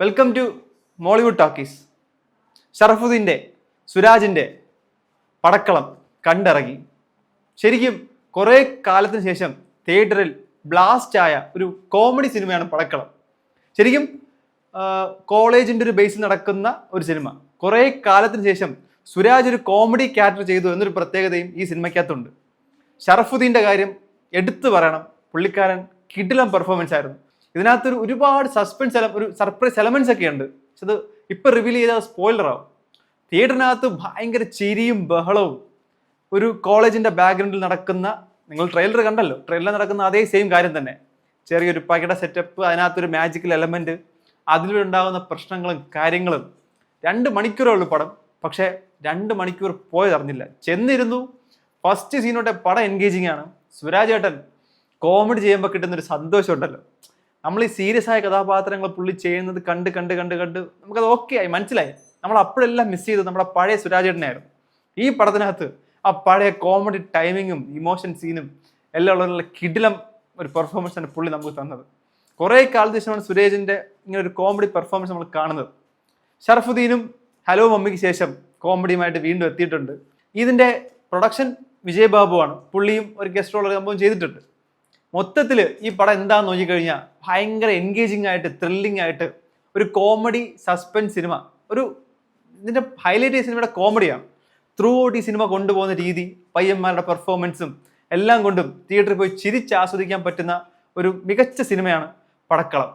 Welcome to Mollywood talkies. ഷറഫുദ്ദീൻ്റെ സുരാജിൻ്റെ പടക്കളം കണ്ടിറങ്ങി. ശരിക്കും കുറേ കാലത്തിന് ശേഷം തിയേറ്ററിൽ ബ്ലാസ്റ്റ് ആയ ഒരു കോമഡി സിനിമയാണ് പടക്കളം. ശരിക്കും കോളേജിൻ്റെ ഒരു ബേസിൽ നടക്കുന്ന ഒരു സിനിമ. കുറേ കാലത്തിന് ശേഷം സുരാജ് ഒരു കോമഡി ക്യാരക്ടർ ചെയ്തു എന്നൊരു പ്രത്യേകതയും ഈ സിനിമയ്ക്കകത്തുണ്ട്. ഷറഫുദ്ദീൻ്റെ കാര്യം എടുത്തു പറയണം. പുള്ളിക്കാരൻ കിടിലം പെർഫോമൻസ് ആയിരുന്നു. ഇതിനകത്തൊരു ഒരുപാട് ഒരു സർപ്രൈസ് എലമെന്റ്സ് ഒക്കെ ഉണ്ട്. പക്ഷെ അത് ഇപ്പം റിവീൽ ചെയ്താൽ സ്പോയിലറാവും. തിയേറ്ററിനകത്ത് ഭയങ്കര ചിരിയും ബഹളവും. ഒരു കോളേജിൻ്റെ ബാക്ക്ഗ്രൗണ്ടിൽ നടക്കുന്ന, നിങ്ങൾ ട്രെയിലർ കണ്ടല്ലോ, ട്രെയിലർ നടക്കുന്ന അതേ സെയിം കാര്യം തന്നെ. ചെറിയൊരു പകിട സെറ്റപ്പ്, അതിനകത്തൊരു മാജിക്കൽ എലമെന്റ്, അതിലുണ്ടാകുന്ന പ്രശ്നങ്ങളും കാര്യങ്ങളും. 2 മണിക്കൂറേ ഉള്ളൂ പടം. പക്ഷേ 2 മണിക്കൂർ പോയതറിഞ്ഞില്ല. ചെന്നിരുന്നു. ഫസ്റ്റ് സീനോട്ടെ പടം എൻഗേജിങ് ആണ്. സുരാജ് ഏട്ടൻ കോമഡി ചെയ്യുമ്പോൾ കിട്ടുന്നൊരു സന്തോഷം ഉണ്ടല്ലോ. നമ്മൾ ഈ സീരിയസ് ആയ കഥാപാത്രങ്ങൾ പുള്ളി ചെയ്യുന്നത് കണ്ട് നമുക്കത് ഓക്കെ ആയി, മനസ്സിലായി. നമ്മൾ അപ്പോഴെല്ലാം മിസ് ചെയ്തത് നമ്മുടെ പഴയ സുരാജേട്ടനായിരുന്നു. ഈ പടത്തിനകത്ത് ആ പഴയ കോമഡി ടൈമിങ്ങും ഇമോഷൻ സീനും എല്ലാം ഉള്ള കിടിലം ഒരു പെർഫോമൻസ് ആണ് പുള്ളി നമുക്ക് തന്നത്. കുറേ കാലത്തിന് ശേഷമാണ് സുരേഷിൻ്റെ ഇങ്ങനെ ഒരു കോമഡി പെർഫോമൻസ് നമ്മൾ കാണുന്നത്. ഷറഫുദ്ദീനും ഹലോ മമ്മിക്ക് ശേഷം കോമഡിയുമായിട്ട് വീണ്ടും എത്തിയിട്ടുണ്ട്. ഇതിൻ്റെ പ്രൊഡക്ഷൻ വിജയ് ബാബുവാണ്. പുള്ളിയും ഒരു ഗസ്റ്റ് റോൾ സംഭവം ചെയ്തിട്ടുണ്ട്. മൊത്തത്തിൽ ഈ പടം എന്താണെന്ന് നോക്കിക്കഴിഞ്ഞാൽ ഭയങ്കര എൻഗേജിങ് ആയിട്ട്, ത്രില്ലിംഗ് ആയിട്ട് ഒരു കോമഡി സസ്പെൻസ് സിനിമ. ഇതിൻ്റെ ഹൈലൈറ്റ് ഈ സിനിമയുടെ കോമഡിയാണ്. ത്രൂ ഔട്ട് ഈ സിനിമ കൊണ്ടുപോകുന്ന രീതി, പയ്യന്മാരുടെ പെർഫോമൻസും എല്ലാം കൊണ്ടും തിയേറ്ററിൽ പോയി ചിരിച്ചാസ്വദിക്കാൻ പറ്റുന്ന ഒരു മികച്ച സിനിമയാണ് പടക്കളം.